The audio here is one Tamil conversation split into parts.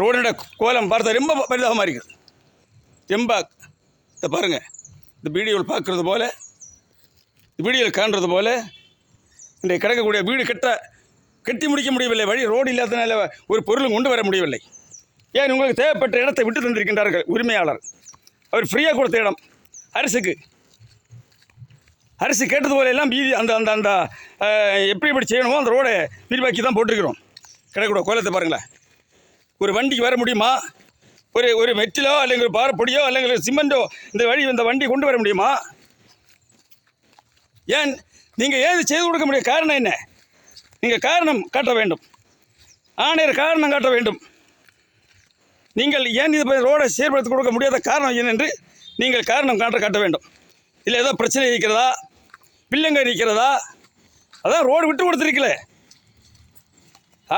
ரோடோட கோலம் பார்த்தா ரொம்ப பரிதாபமாக இருக்குது. ரொம்ப இதை பாருங்கள், இந்த வீடியோவில் பார்க்குறது போல், வீடியோவில் காண்றது போல் இன்றைக்கு கிடக்கக்கூடிய வீடு கட்டி முடிக்க முடியவில்லை. வழி ரோடு இல்லாதனால ஒரு பொருளும் கொண்டு வர முடியவில்லை. ஏன் உங்களுக்கு தேவைப்பட்ட இடத்தை விட்டு தந்திருக்கின்றார்கள் உரிமையாளர். அவர் ஃப்ரீயாக கொடுத்த இடம் அரசு கேட்டது போல எல்லாம் வீதி அந்த அந்த அந்த எப்படி செய்யணுமோ அந்த ரோடை விரிவாக்கி தான் போட்டிருக்கிறோம். கிடக்கூட கோலத்தை பாருங்களேன். ஒரு வண்டிக்கு வர முடியுமா? ஒரு மெட்டிலோ அல்லது ஒரு பாறைப்பொடியோ அல்லது சிமெண்ட்டோ இந்த வண்டி கொண்டு வர முடியுமா? ஏன் நீங்கள் ஏது செய்து கொடுக்க முடியும்? காரணம் என்ன? நீங்கள் காரணம் காட்ட வேண்டும். ஆணையர் காரணம் காட்ட வேண்டும். நீங்கள் ஏன் இது ரோடை செயல்படுத்தி கொடுக்க முடியாத காரணம் ஏனென்று நீங்கள் காரணம் காட்ட வேண்டும். இல்லை ஏதோ பிரச்சனை இருக்கிறதா, பிள்ளைங்க இருக்கிறதா? அதான் ரோடு விட்டு கொடுத்துருக்கல.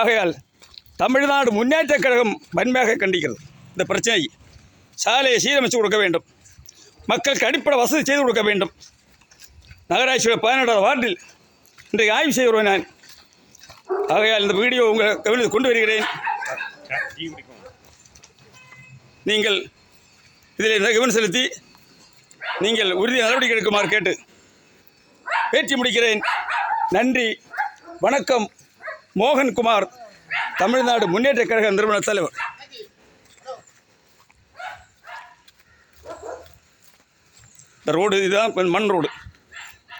ஆகையால் தமிழ்நாடு முன்னேற்ற கழகம் வன்மையாக கண்டிக்கிறது இந்த பிரச்சனை. சாலையை சீரமைத்து கொடுக்க வேண்டும். மக்களுக்கு அடிப்படை வசதி செய்து கொடுக்க வேண்டும். நகராட்சியோட 17வது வார்டில் இன்றைக்கு ஆய்வு செய்ய வருவேன் நான். ஆகையால் இந்த வீடியோ உங்கள் கவனத்தில் கொண்டு வருகிறேன். நீங்கள் இதில் கவனம் செலுத்தி நீங்கள் உறுதி நடவடிக்கை எடுக்குமாறு கேட்டு பேச்சு முடிக்கிறேன். நன்றி, வணக்கம். மோகன்குமார், தமிழ்நாடு முன்னேற்ற கழக நிறுவன தலைவர். இந்த ரோடு இதுதான் மண் ரோடு.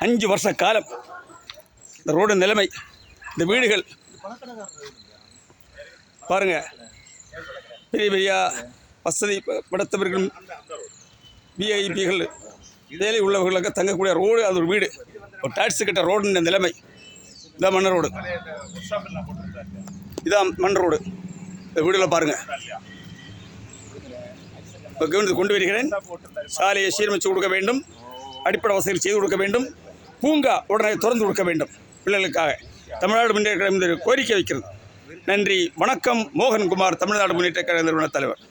5 வருஷ காலம் இந்த ரோடு நிலைமை. இந்த வீடுகள் பாருங்கள், பெரிய வசதி படுத்தவர்கள், விஐபிகள், வேலை உள்ளவர்களுக்கு தங்கக்கூடிய ரோடு. அது ஒரு வீடு, ஒரு டாக்ஸி கட்ட ரோடு நிலைமை. இதான் மண் ரோடு, இதான் மண் ரோடு. இந்த வீடுகளை பாருங்கள். இப்போ கவனத்துக்கு கொண்டு வருகிறேன். சாலையை சீரமைத்து கொடுக்க வேண்டும். அடிப்படை வசதிகள் செய்து கொடுக்க வேண்டும். பூங்கா உடனே திறந்து கொடுக்க வேண்டும் பிள்ளைகளுக்காக. தமிழ்நாடு முன்னேற்ற கழகம் கோரிக்கை வைக்கிறது. நன்றி, வணக்கம். மோகன்குமார், தமிழ்நாடு முன்னேற்ற கழக நிறுவன தலைவர்.